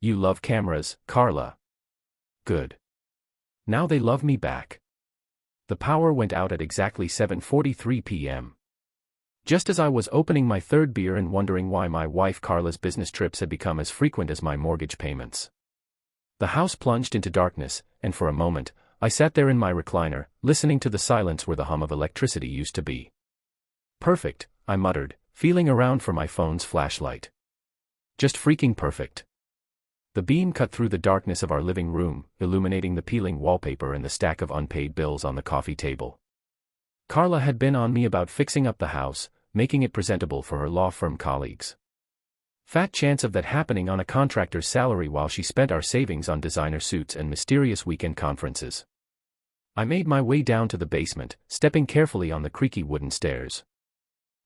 You love cameras, Carla. Good. Now they love me back. The power went out at exactly 7:43 p.m. Just as I was opening my third beer and wondering why my wife Carla's business trips had become as frequent as my mortgage payments. The house plunged into darkness, and for a moment, I sat there in my recliner, listening to the silence where the hum of electricity used to be. Perfect, I muttered, feeling around for my phone's flashlight. Just freaking perfect. The beam cut through the darkness of our living room, illuminating the peeling wallpaper and the stack of unpaid bills on the coffee table. Carla had been on me about fixing up the house, making it presentable for her law firm colleagues. Fat chance of that happening on a contractor's salary while she spent our savings on designer suits and mysterious weekend conferences. I made my way down to the basement, stepping carefully on the creaky wooden stairs.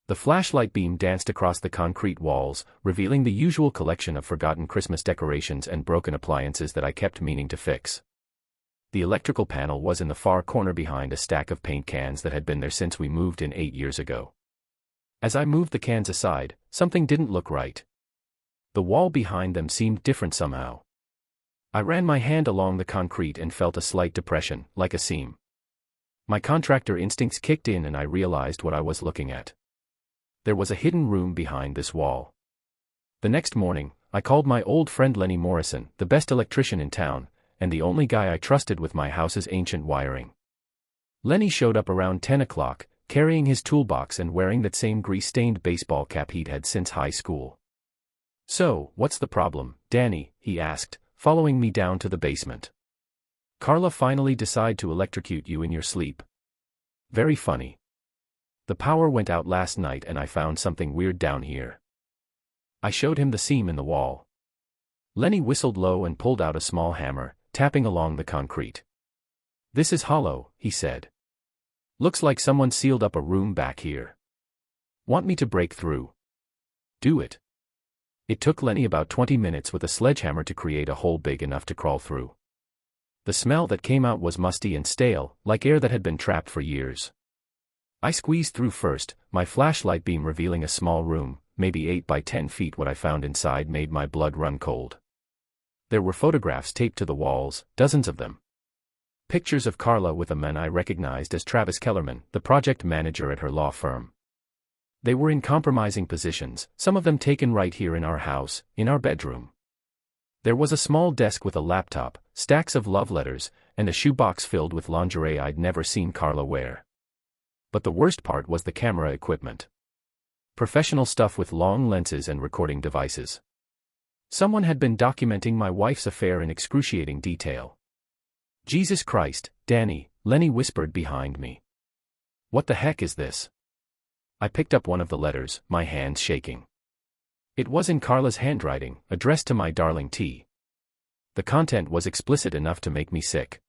The flashlight beam danced across the concrete walls, revealing the usual collection of forgotten Christmas decorations and broken appliances that I kept meaning to fix. The electrical panel was in the far corner behind a stack of paint cans that had been there since we moved in 8 years ago. As I moved the cans aside, something didn't look right. The wall behind them seemed different somehow. I ran my hand along the concrete and felt a slight depression, like a seam. My contractor instincts kicked in and I realized what I was looking at. There was a hidden room behind this wall. The next morning, I called my old friend Lenny Morrison, the best electrician in town, and the only guy I trusted with my house's ancient wiring. Lenny showed up around 10 o'clock, carrying his toolbox and wearing that same grease-stained baseball cap he'd had since high school. "So, what's the problem, Danny?" he asked, following me down to the basement. "Carla finally decided to electrocute you in your sleep. Very funny. The power went out last night and I found something weird down here." I showed him the seam in the wall. Lenny whistled low and pulled out a small hammer, tapping along the concrete. "This is hollow," he said. "Looks like someone sealed up a room back here. Want me to break through?" "Do it." It took Lenny about 20 minutes with a sledgehammer to create a hole big enough to crawl through. The smell that came out was musty and stale, like air that had been trapped for years. I squeezed through first, my flashlight beam revealing a small room, maybe 8 by 10 feet. What I found inside made my blood run cold. There were photographs taped to the walls, dozens of them. Pictures of Carla with a man I recognized as Travis Kellerman, the project manager at her law firm. They were in compromising positions, some of them taken right here in our house, in our bedroom. There was a small desk with a laptop, stacks of love letters, and a shoebox filled with lingerie I'd never seen Carla wear. But the worst part was the camera equipment. Professional stuff with long lenses and recording devices. Someone had been documenting my wife's affair in excruciating detail. "Jesus Christ, Danny," Lenny whispered behind me. "What the heck is this?" I picked up one of the letters, my hands shaking. It was in Carla's handwriting, addressed to my darling T. The content was explicit enough to make me sick.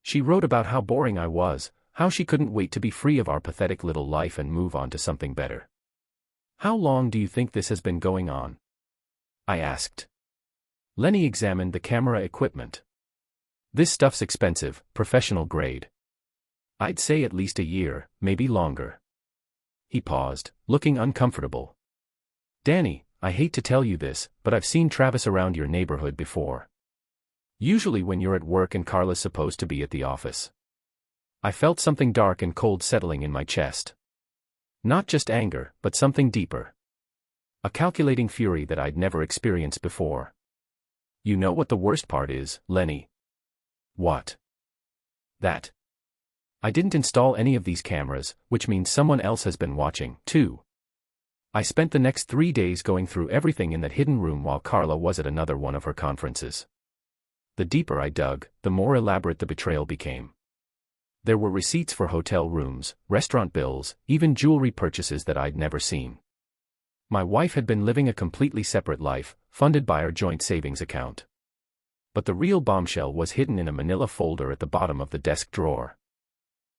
She wrote about how boring I was, how she couldn't wait to be free of our pathetic little life and move on to something better. "How long do you think this has been going on?" I asked. Lenny examined the camera equipment. "This stuff's expensive, professional grade. I'd say at least a year, maybe longer." He paused, looking uncomfortable. "Danny, I hate to tell you this, but I've seen Travis around your neighborhood before. Usually when you're at work and Carla's supposed to be at the office." I felt something dark and cold settling in my chest. Not just anger, but something deeper. A calculating fury that I'd never experienced before. "You know what the worst part is, Lenny?" "What?" "That I didn't install any of these cameras, which means someone else has been watching, too. I spent the next 3 days going through everything in that hidden room while Carla was at another one of her conferences. The deeper I dug, the more elaborate the betrayal became. There were receipts for hotel rooms, restaurant bills, even jewelry purchases that I'd never seen. My wife had been living a completely separate life, funded by our joint savings account. But the real bombshell was hidden in a manila folder at the bottom of the desk drawer.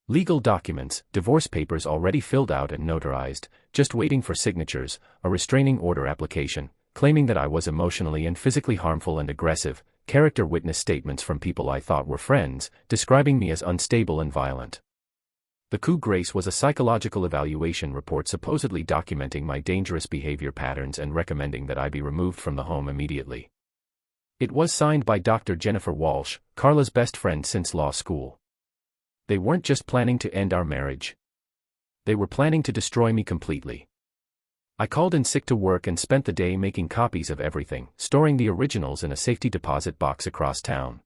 Legal documents, divorce papers already filled out and notarized, just waiting for signatures, a restraining order application, claiming that I was emotionally and physically harmful and aggressive, character witness statements from people I thought were friends, describing me as unstable and violent. The coup grace was a psychological evaluation report supposedly documenting my dangerous behavior patterns and recommending that I be removed from the home immediately. It was signed by Dr. Jennifer Walsh, Carla's best friend since law school. They weren't just planning to end our marriage. They were planning to destroy me completely. I called in sick to work and spent the day making copies of everything, storing the originals in a safety deposit box across town.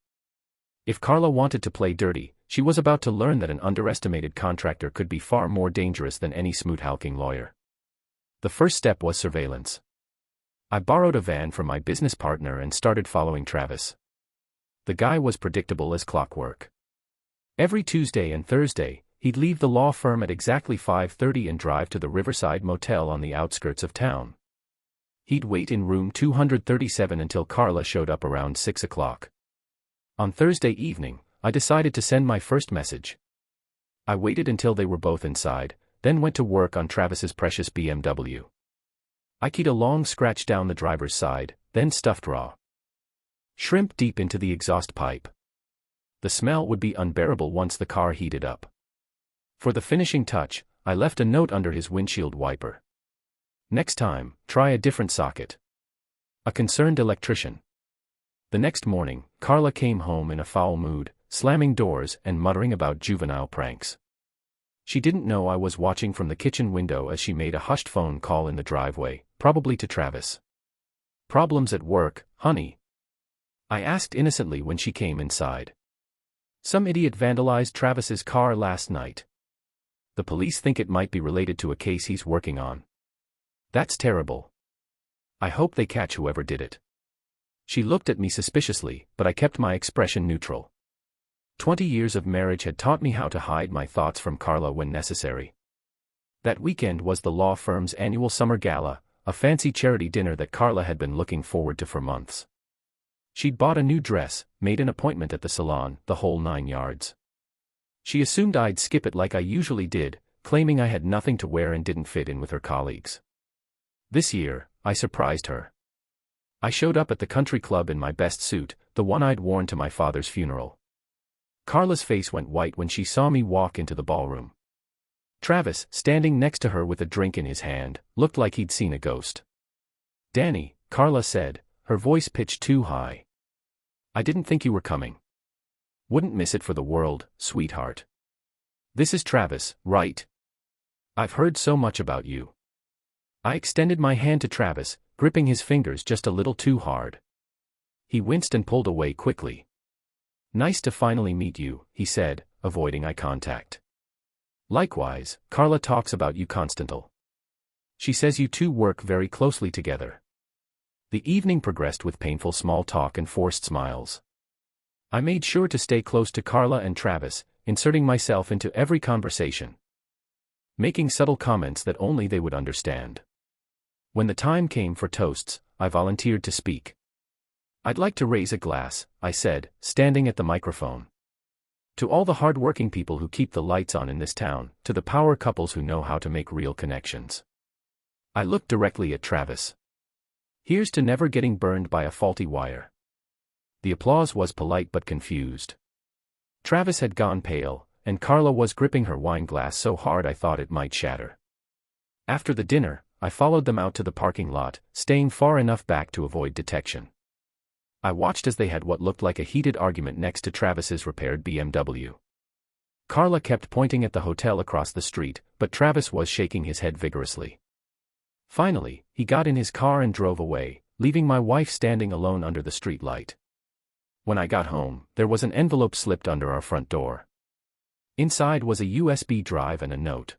If Carla wanted to play dirty, she was about to learn that an underestimated contractor could be far more dangerous than any smooth-hulking lawyer. The first step was surveillance. I borrowed a van from my business partner and started following Travis. The guy was predictable as clockwork. Every Tuesday and Thursday, he'd leave the law firm at exactly 5:30 and drive to the Riverside Motel on the outskirts of town. He'd wait in room 237 until Carla showed up around 6 o'clock. On Thursday evening, I decided to send my first message. I waited until they were both inside, then went to work on Travis's precious BMW. I keyed a long scratch down the driver's side, then stuffed raw shrimp deep into the exhaust pipe. The smell would be unbearable once the car heated up. For the finishing touch, I left a note under his windshield wiper. Next time, try a different socket. A concerned electrician. The next morning, Carla came home in a foul mood, slamming doors and muttering about juvenile pranks. She didn't know I was watching from the kitchen window as she made a hushed phone call in the driveway, probably to Travis. "Problems at work, honey?" I asked innocently when she came inside. "Some idiot vandalized Travis's car last night. The police think it might be related to a case he's working on." "That's terrible. I hope they catch whoever did it." She looked at me suspiciously, but I kept my expression neutral. 20 years of marriage had taught me how to hide my thoughts from Carla when necessary. That weekend was the law firm's annual summer gala, a fancy charity dinner that Carla had been looking forward to for months. She'd bought a new dress, made an appointment at the salon, the whole 9 yards. She assumed I'd skip it like I usually did, claiming I had nothing to wear and didn't fit in with her colleagues. This year, I surprised her. I showed up at the country club in my best suit, the one I'd worn to my father's funeral. Carla's face went white when she saw me walk into the ballroom. Travis, standing next to her with a drink in his hand, looked like he'd seen a ghost. "Danny," Carla said, her voice pitched too high. "I didn't think you were coming. Wouldn't miss it for the world, sweetheart. This is Travis, right? I've heard so much about you." I extended my hand to Travis, gripping his fingers just a little too hard. He winced and pulled away quickly. "Nice to finally meet you," he said, avoiding eye contact. "Likewise, Carla talks about you constantly. She says you two work very closely together." The evening progressed with painful small talk and forced smiles. I made sure to stay close to Carla and Travis, inserting myself into every conversation, making subtle comments that only they would understand. When the time came for toasts, I volunteered to speak. "I'd like to raise a glass," I said, standing at the microphone. "To all the hard-working people who keep the lights on in this town, to the power couples who know how to make real connections." I looked directly at Travis. "Here's to never getting burned by a faulty wire." The applause was polite but confused. Travis had gone pale, and Carla was gripping her wine glass so hard I thought it might shatter. After the dinner, I followed them out to the parking lot, staying far enough back to avoid detection. I watched as they had what looked like a heated argument next to Travis's repaired BMW. Carla kept pointing at the hotel across the street, but Travis was shaking his head vigorously. Finally, he got in his car and drove away, leaving my wife standing alone under the streetlight. When I got home, there was an envelope slipped under our front door. Inside was a USB drive and a note.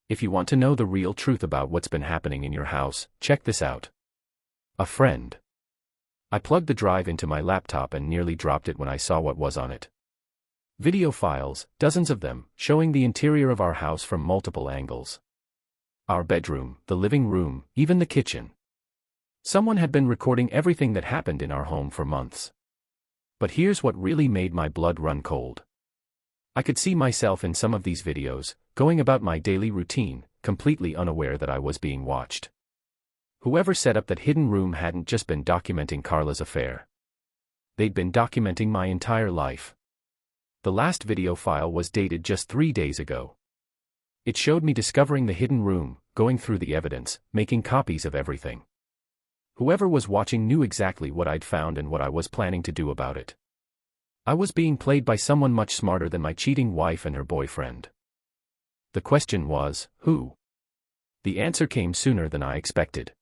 "If you want to know the real truth about what's been happening in your house, check this out. A friend." I plugged the drive into my laptop and nearly dropped it when I saw what was on it. Video files, dozens of them, showing the interior of our house from multiple angles. Our bedroom, the living room, even the kitchen. Someone had been recording everything that happened in our home for months. But here's what really made my blood run cold. I could see myself in some of these videos, going about my daily routine, completely unaware that I was being watched. Whoever set up that hidden room hadn't just been documenting Carla's affair. They'd been documenting my entire life. The last video file was dated just 3 days ago. It showed me discovering the hidden room, going through the evidence, making copies of everything. Whoever was watching knew exactly what I'd found and what I was planning to do about it. I was being played by someone much smarter than my cheating wife and her boyfriend. The question was, who? The answer came sooner than I expected.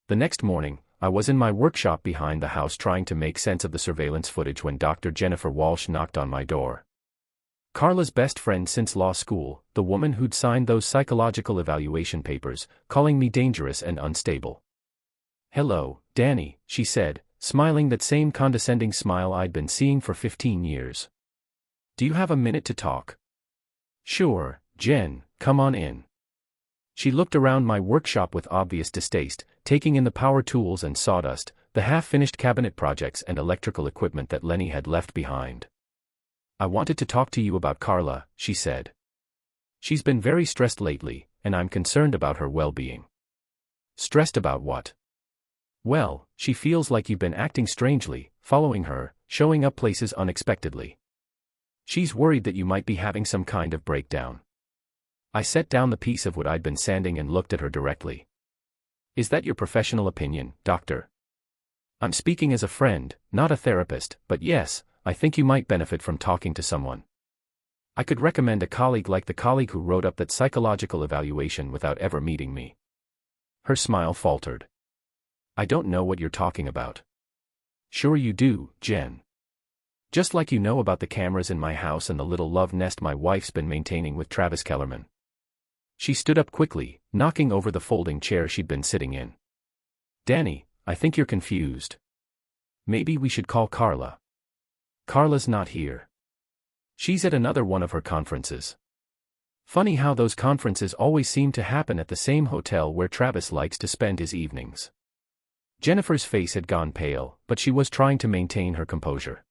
The next morning, I was in my workshop behind the house trying to make sense of the surveillance footage when Dr. Jennifer Walsh knocked on my door. Carla's best friend since law school, the woman who'd signed those psychological evaluation papers, calling me dangerous and unstable. "Hello, Danny," she said, smiling that same condescending smile I'd been seeing for 15 years. "Do you have a minute to talk?" "Sure, Jen, come on in." She looked around my workshop with obvious distaste, taking in the power tools and sawdust, the half-finished cabinet projects and electrical equipment that Lenny had left behind. "I wanted to talk to you about Carla," she said. "She's been very stressed lately, and I'm concerned about her well-being." "Stressed about what?" "Well, she feels like you've been acting strangely, following her, showing up places unexpectedly. She's worried that you might be having some kind of breakdown." I set down the piece of wood I'd been sanding and looked at her directly. "Is that your professional opinion, doctor?" "I'm speaking as a friend, not a therapist, but yes, I think you might benefit from talking to someone. I could recommend a colleague like the colleague who wrote up that psychological evaluation without ever meeting me." Her smile faltered. "I don't know what you're talking about." "Sure you do, Jen. Just like you know about the cameras in my house and the little love nest my wife's been maintaining with Travis Kellerman." She stood up quickly, knocking over the folding chair she'd been sitting in. "Danny, I think you're confused. Maybe we should call Carla." "Carla's not here. She's at another one of her conferences. Funny how those conferences always seem to happen at the same hotel where Travis likes to spend his evenings." Jennifer's face had gone pale, but she was trying to maintain her composure.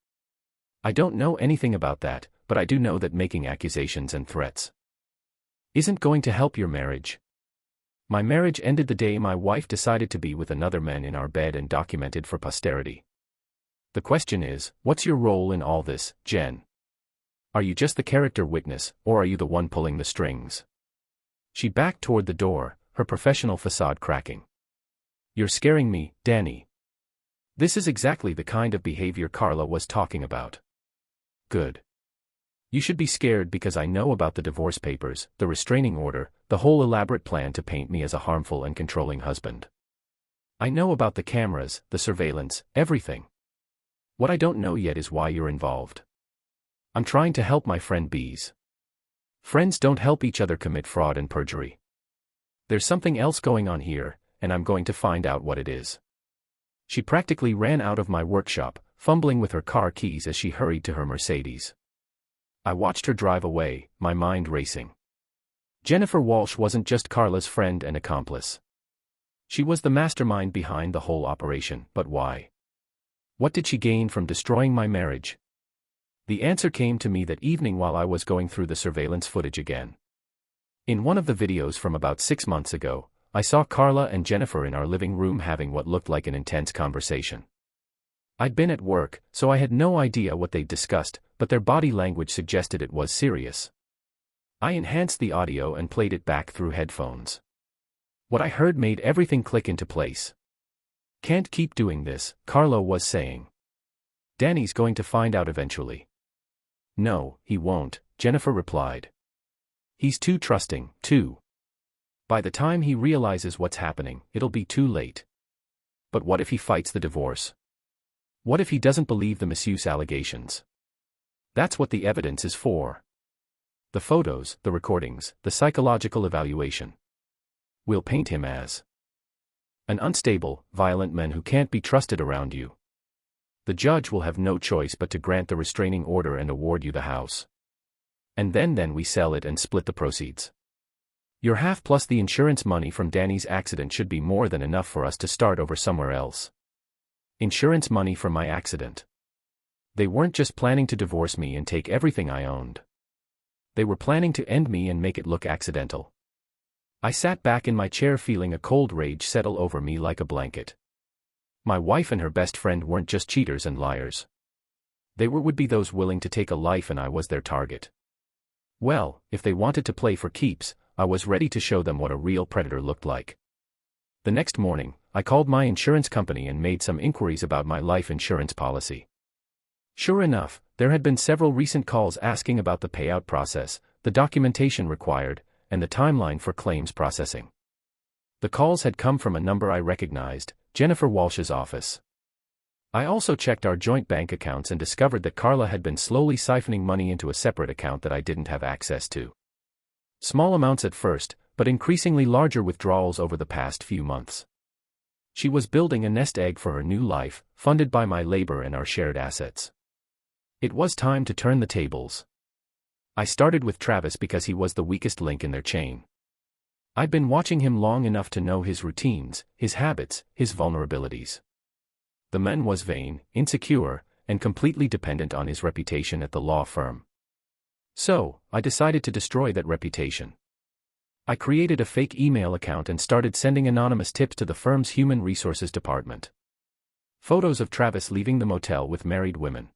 "I don't know anything about that, but I do know that making accusations and threats isn't going to help your marriage. My marriage ended the day my wife decided to be with another man in our bed and documented for posterity. The question is, what's your role in all this, Jen? Are you just the character witness, or are you the one pulling the strings?" She backed toward the door, her professional facade cracking. "You're scaring me, Danny. This is exactly the kind of behavior Carla was talking about." "Good. You should be scared because I know about the divorce papers, the restraining order, the whole elaborate plan to paint me as a harmful and controlling husband. I know about the cameras, the surveillance, everything. What I don't know yet is why you're involved. I'm trying to help my friend Bees. Friends don't help each other commit fraud and perjury. There's something else going on here, and I'm going to find out what it is." She practically ran out of my workshop, fumbling with her car keys as she hurried to her Mercedes. I watched her drive away, my mind racing. Jennifer Walsh wasn't just Carla's friend and accomplice. She was the mastermind behind the whole operation, but why? What did she gain from destroying my marriage? The answer came to me that evening while I was going through the surveillance footage again. In one of the videos from about 6 months ago, I saw Carla and Jennifer in our living room having what looked like an intense conversation. I'd been at work, so I had no idea what they'd discussed, but their body language suggested it was serious. I enhanced the audio and played it back through headphones. What I heard made everything click into place. "Can't keep doing this," Carla was saying. "Danny's going to find out eventually." "No, he won't," Jennifer replied. "He's too trusting, too. By the time he realizes what's happening, it'll be too late." "But what if he fights the divorce? What if he doesn't believe the misuse allegations? That's what the evidence is for. The photos, the recordings, the psychological evaluation. We'll paint him as an unstable, violent man who can't be trusted around you. The judge will have no choice but to grant the restraining order and award you the house. And then we sell it and split the proceeds. Your half plus the insurance money from Danny's accident should be more than enough for us to start over somewhere else." Insurance money from my accident. They weren't just planning to divorce me and take everything I owned. They were planning to end me and make it look accidental. I sat back in my chair feeling a cold rage settle over me like a blanket. My wife and her best friend weren't just cheaters and liars. They would be those willing to take a life, and I was their target. Well, if they wanted to play for keeps, I was ready to show them what a real predator looked like. The next morning, I called my insurance company and made some inquiries about my life insurance policy. Sure enough, there had been several recent calls asking about the payout process, the documentation required, and the timeline for claims processing. The calls had come from a number I recognized, Jennifer Walsh's office. I also checked our joint bank accounts and discovered that Carla had been slowly siphoning money into a separate account that I didn't have access to. Small amounts at first, but increasingly larger withdrawals over the past few months. She was building a nest egg for her new life, funded by my labor and our shared assets. It was time to turn the tables. I started with Travis because he was the weakest link in their chain. I'd been watching him long enough to know his routines, his habits, his vulnerabilities. The man was vain, insecure, and completely dependent on his reputation at the law firm. So, I decided to destroy that reputation. I created a fake email account and started sending anonymous tips to the firm's human resources department. Photos of Travis leaving the motel with married women.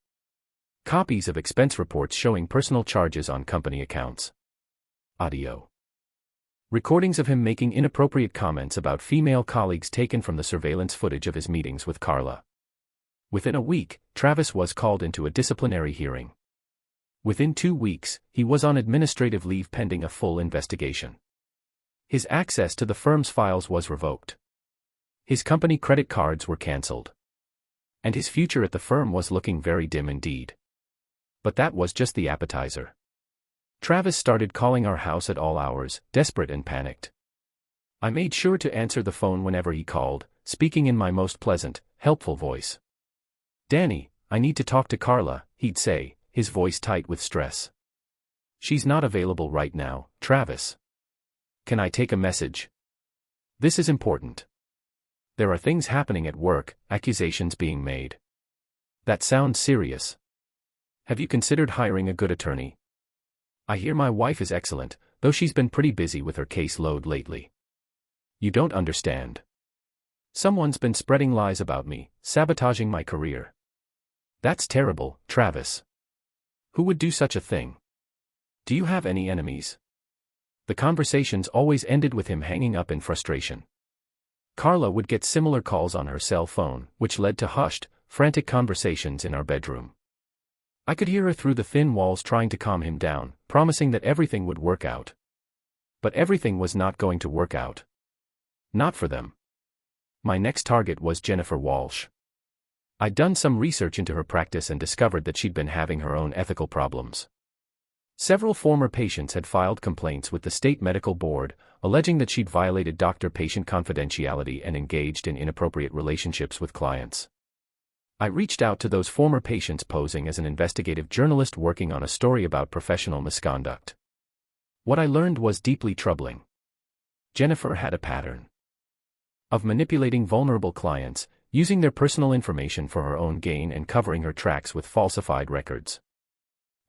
Copies of expense reports showing personal charges on company accounts. Audio. Recordings of him making inappropriate comments about female colleagues taken from the surveillance footage of his meetings with Carla. Within a week, Travis was called into a disciplinary hearing. Within 2 weeks, he was on administrative leave pending a full investigation. His access to the firm's files was revoked. His company credit cards were cancelled. And his future at the firm was looking very dim indeed. But that was just the appetizer. Travis started calling our house at all hours, desperate and panicked. I made sure to answer the phone whenever he called, speaking in my most pleasant, helpful voice. "Danny, I need to talk to Carla," he'd say, his voice tight with stress. "She's not available right now, Travis. Can I take a message? This is important. There are things happening at work, accusations being made. That sounds serious. Have you considered hiring a good attorney? I hear my wife is excellent, though she's been pretty busy with her caseload lately. You don't understand. Someone's been spreading lies about me, sabotaging my career. That's terrible, Travis. Who would do such a thing? Do you have any enemies?" The conversations always ended with him hanging up in frustration. Carla would get similar calls on her cell phone, which led to hushed, frantic conversations in our bedroom. I could hear her through the thin walls trying to calm him down, promising that everything would work out. But everything was not going to work out. Not for them. My next target was Jennifer Walsh. I'd done some research into her practice and discovered that she'd been having her own ethical problems. Several former patients had filed complaints with the state medical board, alleging that she'd violated doctor-patient confidentiality and engaged in inappropriate relationships with clients. I reached out to those former patients posing as an investigative journalist working on a story about professional misconduct. What I learned was deeply troubling. Jennifer had a pattern of manipulating vulnerable clients, using their personal information for her own gain and covering her tracks with falsified records.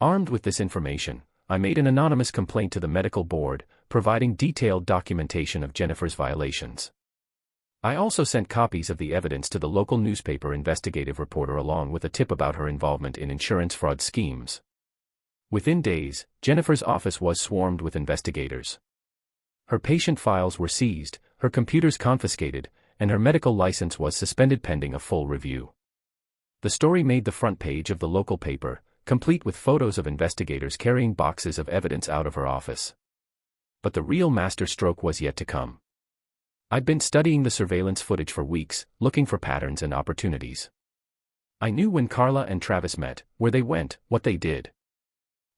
Armed with this information, I made an anonymous complaint to the medical board, providing detailed documentation of Jennifer's violations. I also sent copies of the evidence to the local newspaper investigative reporter along with a tip about her involvement in insurance fraud schemes. Within days, Jennifer's office was swarmed with investigators. Her patient files were seized, her computers confiscated, and her medical license was suspended pending a full review. The story made the front page of the local paper, complete with photos of investigators carrying boxes of evidence out of her office. But the real masterstroke was yet to come. I'd been studying the surveillance footage for weeks, looking for patterns and opportunities. I knew when Carla and Travis met, where they went, what they did.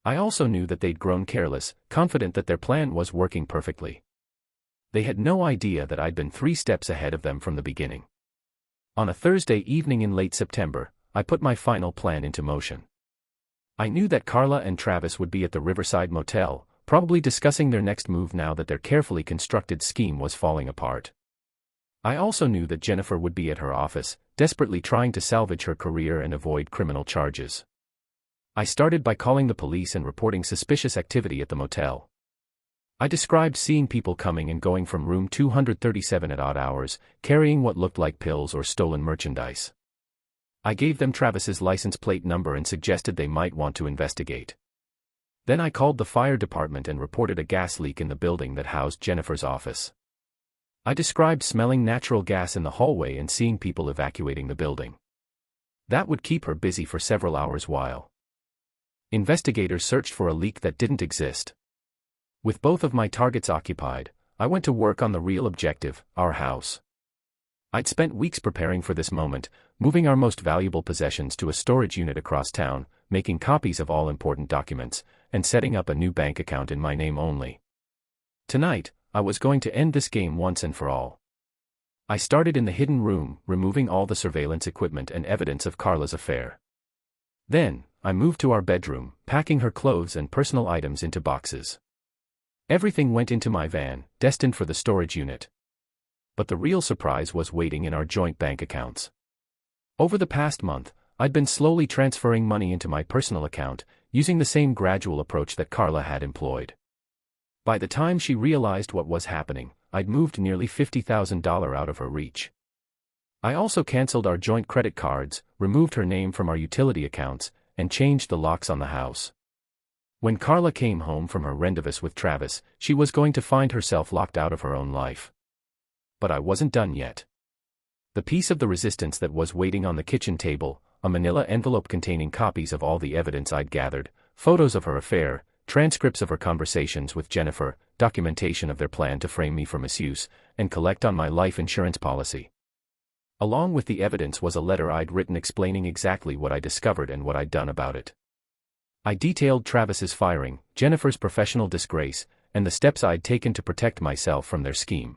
I also knew that they'd grown careless, confident that their plan was working perfectly. They had no idea that I'd been 3 steps ahead of them from the beginning. On a Thursday evening in late September, I put my final plan into motion. I knew that Carla and Travis would be at the Riverside Motel, probably discussing their next move now that their carefully constructed scheme was falling apart. I also knew that Jennifer would be at her office, desperately trying to salvage her career and avoid criminal charges. I started by calling the police and reporting suspicious activity at the motel. I described seeing people coming and going from room 237 at odd hours, carrying what looked like pills or stolen merchandise. I gave them Travis's license plate number and suggested they might want to investigate. Then I called the fire department and reported a gas leak in the building that housed Jennifer's office. I described smelling natural gas in the hallway and seeing people evacuating the building. That would keep her busy for several hours while investigators searched for a leak that didn't exist. With both of my targets occupied, I went to work on the real objective, our house. I'd spent weeks preparing for this moment, moving our most valuable possessions to a storage unit across town, making copies of all important documents, and setting up a new bank account in my name only. Tonight, I was going to end this game once and for all. I started in the hidden room, removing all the surveillance equipment and evidence of Carla's affair. Then, I moved to our bedroom, packing her clothes and personal items into boxes. Everything went into my van, destined for the storage unit. But the real surprise was waiting in our joint bank accounts. Over the past month, I'd been slowly transferring money into my personal account, using the same gradual approach that Carla had employed. By the time she realized what was happening, I'd moved nearly $50,000 out of her reach. I also canceled our joint credit cards, removed her name from our utility accounts, and changed the locks on the house. When Carla came home from her rendezvous with Travis, she was going to find herself locked out of her own life. But I wasn't done yet. The piece of the resistance that was waiting on the kitchen table, a manila envelope containing copies of all the evidence I'd gathered, photos of her affair, transcripts of her conversations with Jennifer, documentation of their plan to frame me for misuse, and collect on my life insurance policy. Along with the evidence was a letter I'd written explaining exactly what I discovered and what I'd done about it. I detailed Travis's firing, Jennifer's professional disgrace, and the steps I'd taken to protect myself from their scheme.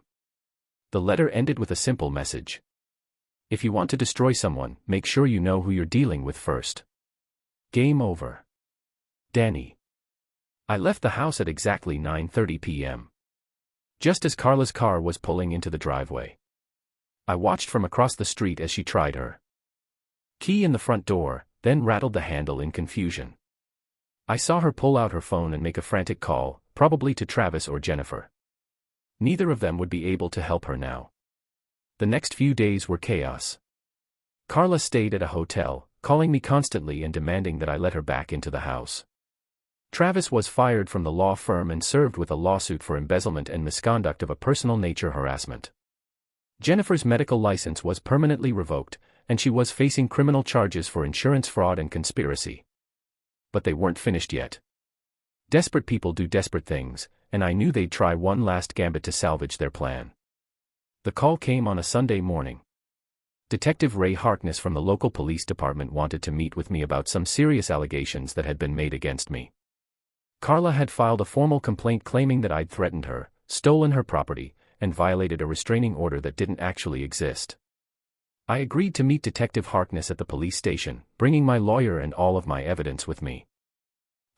The letter ended with a simple message. If you want to destroy someone, make sure you know who you're dealing with first. Game over. Danny. I left the house at exactly 9:30 p.m. Just as Carla's car was pulling into the driveway. I watched from across the street as she tried her key in the front door, then rattled the handle in confusion. I saw her pull out her phone and make a frantic call, probably to Travis or Jennifer. Neither of them would be able to help her now. The next few days were chaos. Carla stayed at a hotel, calling me constantly and demanding that I let her back into the house. Travis was fired from the law firm and served with a lawsuit for embezzlement and misconduct of a personal nature harassment. Jennifer's medical license was permanently revoked, and she was facing criminal charges for insurance fraud and conspiracy. But they weren't finished yet. Desperate people do desperate things, and I knew they'd try one last gambit to salvage their plan. The call came on a Sunday morning. Detective Ray Harkness from the local police department wanted to meet with me about some serious allegations that had been made against me. Carla had filed a formal complaint claiming that I'd threatened her, stolen her property, and violated a restraining order that didn't actually exist. I agreed to meet Detective Harkness at the police station, bringing my lawyer and all of my evidence with me.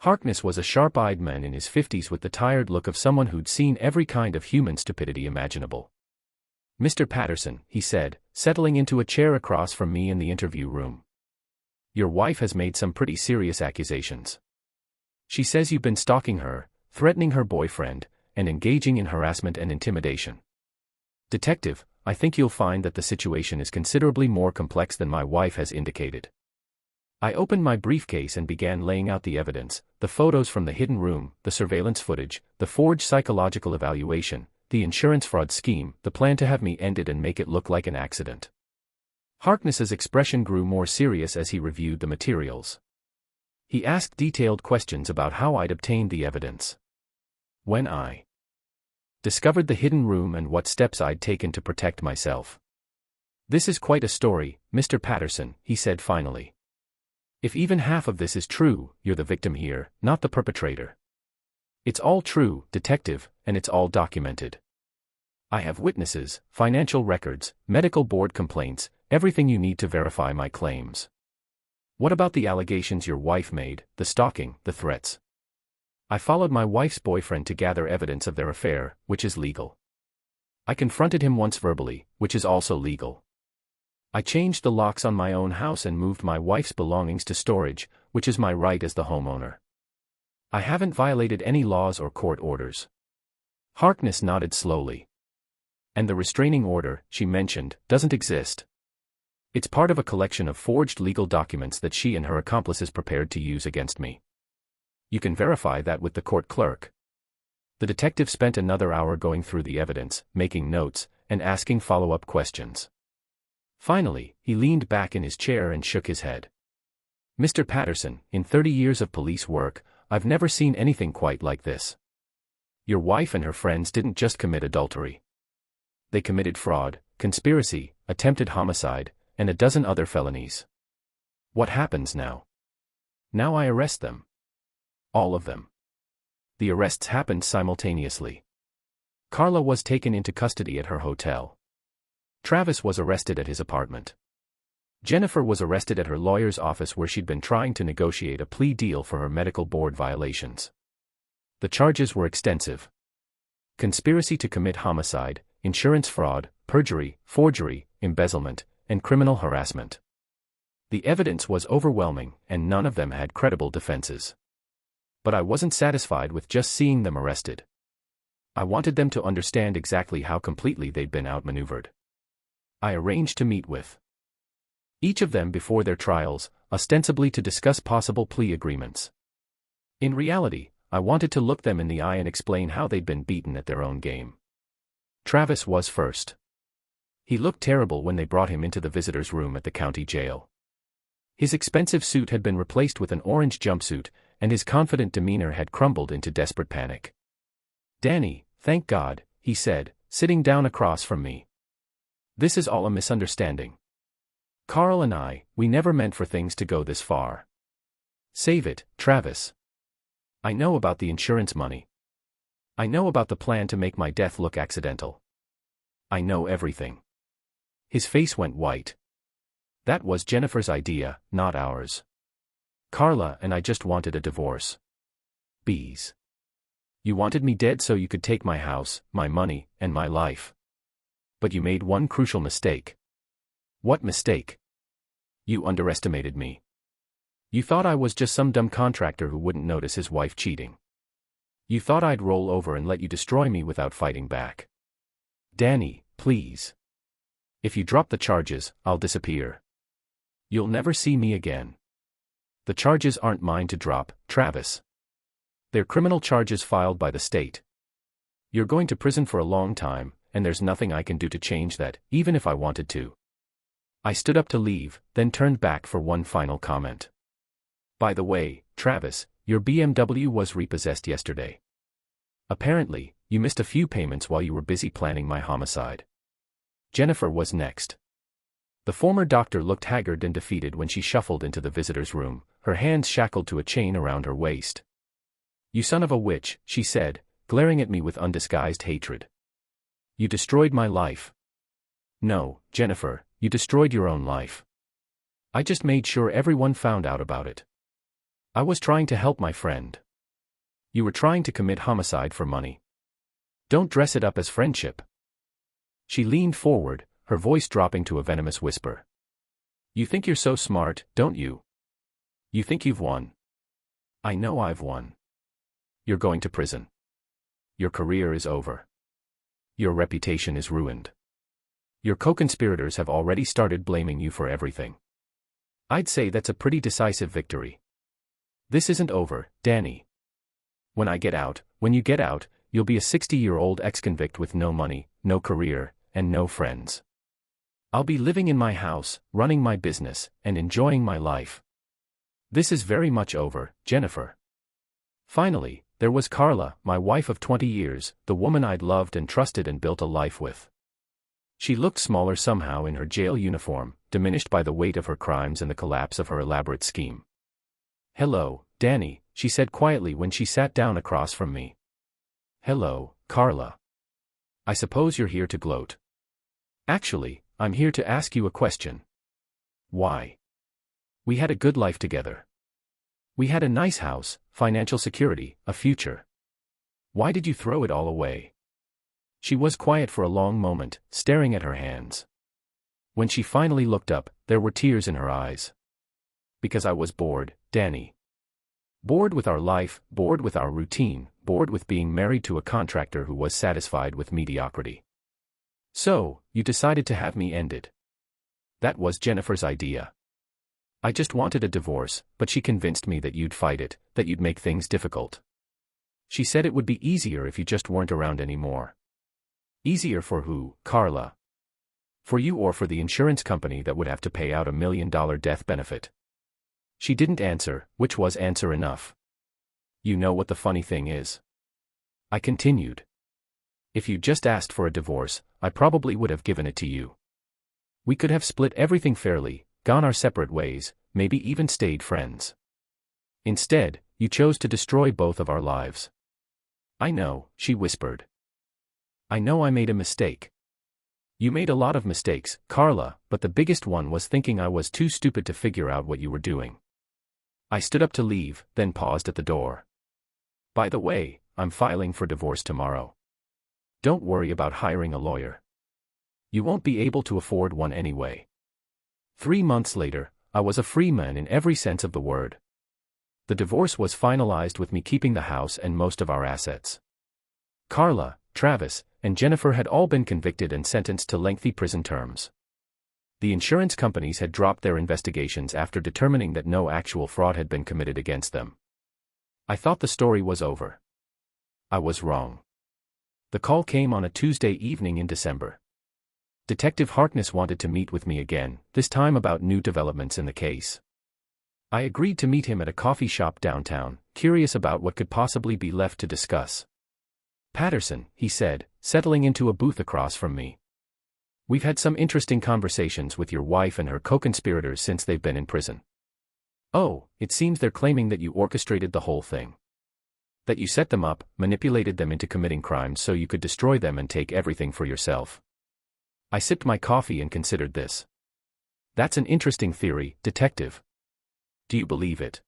Harkness was a sharp-eyed man in his 50s with the tired look of someone who'd seen every kind of human stupidity imaginable. "Mr. Patterson," he said, settling into a chair across from me in the interview room. "Your wife has made some pretty serious accusations. She says you've been stalking her, threatening her boyfriend, and engaging in harassment and intimidation. Detective, I think you'll find that the situation is considerably more complex than my wife has indicated." I opened my briefcase and began laying out the evidence, the photos from the hidden room, the surveillance footage, the forged psychological evaluation, the insurance fraud scheme, the plan to have me ended and make it look like an accident. Harkness's expression grew more serious as he reviewed the materials. He asked detailed questions about how I'd obtained the evidence. When I discovered the hidden room and what steps I'd taken to protect myself. "This is quite a story, Mr. Patterson," he said finally. "If even half of this is true, you're the victim here, not the perpetrator." "It's all true, Detective, and it's all documented. I have witnesses, financial records, medical board complaints, everything you need to verify my claims." "What about the allegations your wife made, the stalking, the threats?" "I followed my wife's boyfriend to gather evidence of their affair, which is legal. I confronted him once verbally, which is also legal. I changed the locks on my own house and moved my wife's belongings to storage, which is my right as the homeowner. I haven't violated any laws or court orders." Harkness nodded slowly. "And the restraining order, she mentioned, doesn't exist. It's part of a collection of forged legal documents that she and her accomplices prepared to use against me. You can verify that with the court clerk." The detective spent another hour going through the evidence, making notes, and asking follow-up questions. Finally, he leaned back in his chair and shook his head. "Mr. Patterson, in 30 years of police work, I've never seen anything quite like this. Your wife and her friends didn't just commit adultery. They committed fraud, conspiracy, attempted homicide, and a dozen other felonies. What happens now? Now I arrest them. All of them." The arrests happened simultaneously. Carla was taken into custody at her hotel. Travis was arrested at his apartment. Jennifer was arrested at her lawyer's office where she'd been trying to negotiate a plea deal for her medical board violations. The charges were extensive: conspiracy to commit homicide, insurance fraud, perjury, forgery, embezzlement, and criminal harassment. The evidence was overwhelming, and none of them had credible defenses. But I wasn't satisfied with just seeing them arrested. I wanted them to understand exactly how completely they'd been outmaneuvered. I arranged to meet with each of them before their trials, ostensibly to discuss possible plea agreements. In reality, I wanted to look them in the eye and explain how they'd been beaten at their own game. Travis was first. He looked terrible when they brought him into the visitor's room at the county jail. His expensive suit had been replaced with an orange jumpsuit, and his confident demeanor had crumbled into desperate panic. "Danny, thank God," he said, sitting down across from me. "This is all a misunderstanding. Carl and we never meant for things to go this far. Save it, Travis. I know about the insurance money. I know about the plan to make my death look accidental. I know everything." His face went white. "That was Jennifer's idea, not ours. Carla and I just wanted a divorce. Bees. You wanted me dead so you could take my house, my money, and my life. But you made one crucial mistake." "What mistake?" "You underestimated me. You thought I was just some dumb contractor who wouldn't notice his wife cheating. You thought I'd roll over and let you destroy me without fighting back. Danny, please. If you drop the charges, I'll disappear. You'll never see me again." "The charges aren't mine to drop, Travis. They're criminal charges filed by the state. You're going to prison for a long time, and there's nothing I can do to change that, even if I wanted to." I stood up to leave, then turned back for one final comment. "By the way, Travis, your BMW was repossessed yesterday. Apparently, you missed a few payments while you were busy planning my homicide." Jennifer was next. The former doctor looked haggard and defeated when she shuffled into the visitor's room, her hands shackled to a chain around her waist. "You son of a witch," she said, glaring at me with undisguised hatred. "You destroyed my life." "No, Jennifer, you destroyed your own life. I just made sure everyone found out about it. I was trying to help my friend. You were trying to commit homicide for money. Don't dress it up as friendship." She leaned forward, her voice dropping to a venomous whisper. "You think you're so smart, don't you? You think you've won. I know I've won. You're going to prison. Your career is over. Your reputation is ruined. Your co-conspirators have already started blaming you for everything. I'd say that's a pretty decisive victory. This isn't over, Danny. When I get out, when you get out, you'll be a 60-year-old ex-convict with no money, no career, and no friends. I'll be living in my house, running my business, and enjoying my life. This is very much over, Jennifer." Finally, there was Carla, my wife of 20 years, the woman I'd loved and trusted and built a life with. She looked smaller somehow in her jail uniform, diminished by the weight of her crimes and the collapse of her elaborate scheme. "Hello, Danny," she said quietly when she sat down across from me. "Hello, Carla. I suppose you're here to gloat. Actually, I'm here to ask you a question. Why? We had a good life together. We had a nice house, financial security, a future. Why did you throw it all away?" She was quiet for a long moment, staring at her hands. When she finally looked up, there were tears in her eyes. "Because I was bored, Danny. Bored with our life, bored with our routine, bored with being married to a contractor who was satisfied with mediocrity. So, you decided to have me ended. That was Jennifer's idea. I just wanted a divorce, but she convinced me that you'd fight it, that you'd make things difficult. She said it would be easier if you just weren't around anymore. Easier for who, Carla? For you or for the insurance company that would have to pay out $1 million death benefit? She didn't answer, which was answer enough. You know what the funny thing is? I continued. If you just asked for a divorce, I probably would have given it to you. We could have split everything fairly, gone our separate ways, maybe even stayed friends. Instead, you chose to destroy both of our lives. I know, she whispered. I know I made a mistake. You made a lot of mistakes, Carla, but the biggest one was thinking I was too stupid to figure out what you were doing. I stood up to leave, then paused at the door. By the way, I'm filing for divorce tomorrow. Don't worry about hiring a lawyer. You won't be able to afford one anyway. 3 months later, I was a free man in every sense of the word. The divorce was finalized with me keeping the house and most of our assets. Carla, Travis, and Jennifer had all been convicted and sentenced to lengthy prison terms. The insurance companies had dropped their investigations after determining that no actual fraud had been committed against them. I thought the story was over. I was wrong. The call came on a Tuesday evening in December. Detective Harkness wanted to meet with me again, this time about new developments in the case. I agreed to meet him at a coffee shop downtown, curious about what could possibly be left to discuss. Patterson, he said, settling into a booth across from me. We've had some interesting conversations with your wife and her co-conspirators since they've been in prison. Oh, it seems they're claiming that you orchestrated the whole thing. That you set them up, manipulated them into committing crimes so you could destroy them and take everything for yourself. I sipped my coffee and considered this. That's an interesting theory, Detective. Do you believe it?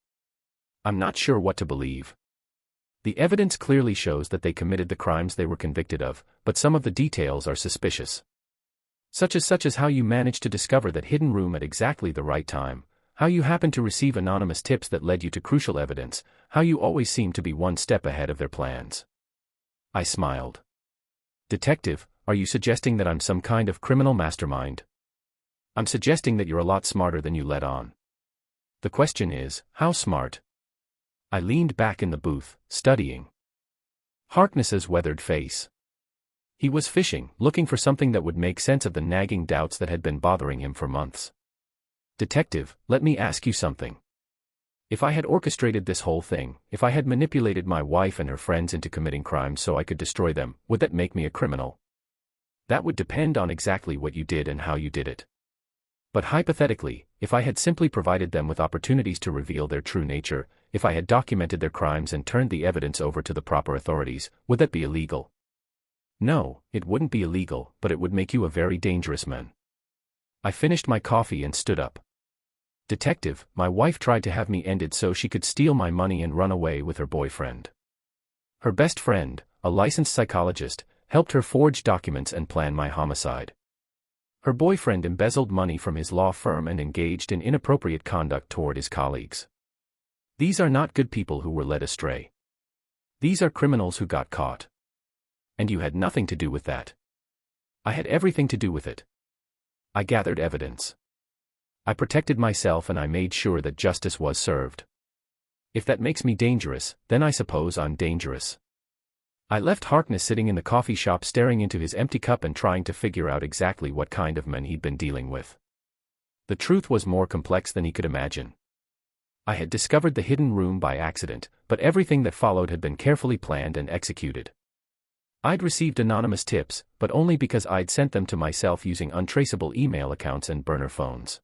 I'm not sure what to believe. The evidence clearly shows that they committed the crimes they were convicted of, but some of the details are suspicious. Such as how you managed to discover that hidden room at exactly the right time, how you happened to receive anonymous tips that led you to crucial evidence, how you always seem to be one step ahead of their plans. I smiled. Detective, are you suggesting that I'm some kind of criminal mastermind? I'm suggesting that you're a lot smarter than you let on. The question is, how smart? I leaned back in the booth, studying Harkness's weathered face. He was fishing, looking for something that would make sense of the nagging doubts that had been bothering him for months. Detective, let me ask you something. If I had orchestrated this whole thing, if I had manipulated my wife and her friends into committing crimes so I could destroy them, would that make me a criminal? That would depend on exactly what you did and how you did it. But hypothetically, if I had simply provided them with opportunities to reveal their true nature, if I had documented their crimes and turned the evidence over to the proper authorities, would that be illegal? No, it wouldn't be illegal, but it would make you a very dangerous man. I finished my coffee and stood up. Detective, my wife tried to have me ended so she could steal my money and run away with her boyfriend. Her best friend, a licensed psychologist, helped her forge documents and plan my homicide. Her boyfriend embezzled money from his law firm and engaged in inappropriate conduct toward his colleagues. These are not good people who were led astray. These are criminals who got caught. And you had nothing to do with that. I had everything to do with it. I gathered evidence. I protected myself and I made sure that justice was served. If that makes me dangerous, then I suppose I'm dangerous. I left Harkness sitting in the coffee shop staring into his empty cup and trying to figure out exactly what kind of men he'd been dealing with. The truth was more complex than he could imagine. I had discovered the hidden room by accident, but everything that followed had been carefully planned and executed. I'd received anonymous tips, but only because I'd sent them to myself using untraceable email accounts and burner phones.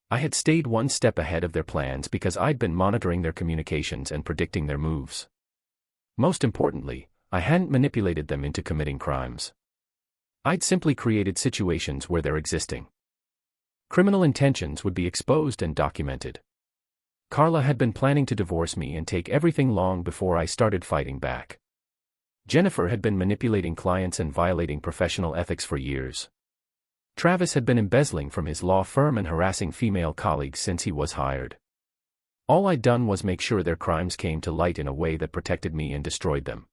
I had stayed one step ahead of their plans because I'd been monitoring their communications and predicting their moves. Most importantly, I hadn't manipulated them into committing crimes. I'd simply created situations where their existing criminal intentions would be exposed and documented. Carla had been planning to divorce me and take everything long before I started fighting back. Jennifer had been manipulating clients and violating professional ethics for years. Travis had been embezzling from his law firm and harassing female colleagues since he was hired. All I'd done was make sure their crimes came to light in a way that protected me and destroyed them.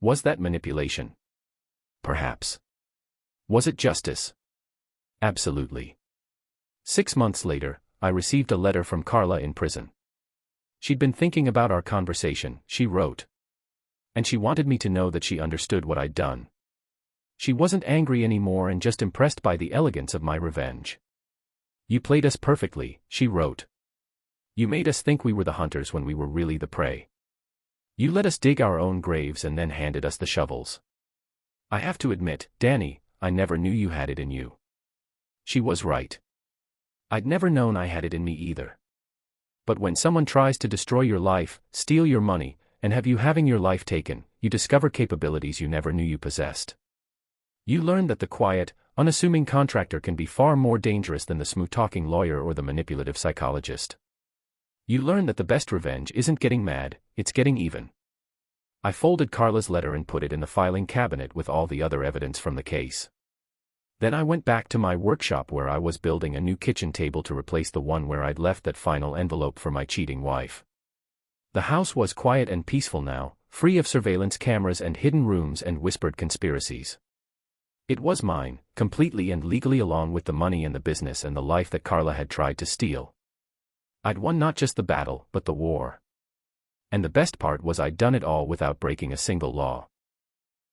Was that manipulation? Perhaps. Was it justice? Absolutely. 6 months later, I received a letter from Carla in prison. She'd been thinking about our conversation, she wrote. And she wanted me to know that she understood what I'd done. She wasn't angry anymore and just impressed by the elegance of my revenge. You played us perfectly, she wrote. You made us think we were the hunters when we were really the prey. You let us dig our own graves and then handed us the shovels. I have to admit, Danny, I never knew you had it in you. She was right. I'd never known I had it in me either. But when someone tries to destroy your life, steal your money, and have you having your life taken, you discover capabilities you never knew you possessed. You learn that the quiet, unassuming contractor can be far more dangerous than the smooth-talking lawyer or the manipulative psychologist. You learn that the best revenge isn't getting mad, it's getting even. I folded Carla's letter and put it in the filing cabinet with all the other evidence from the case. Then I went back to my workshop where I was building a new kitchen table to replace the one where I'd left that final envelope for my cheating wife. The house was quiet and peaceful now, free of surveillance cameras and hidden rooms and whispered conspiracies. It was mine, completely and legally, along with the money and the business and the life that Carla had tried to steal. I'd won not just the battle, but the war. And the best part was I'd done it all without breaking a single law.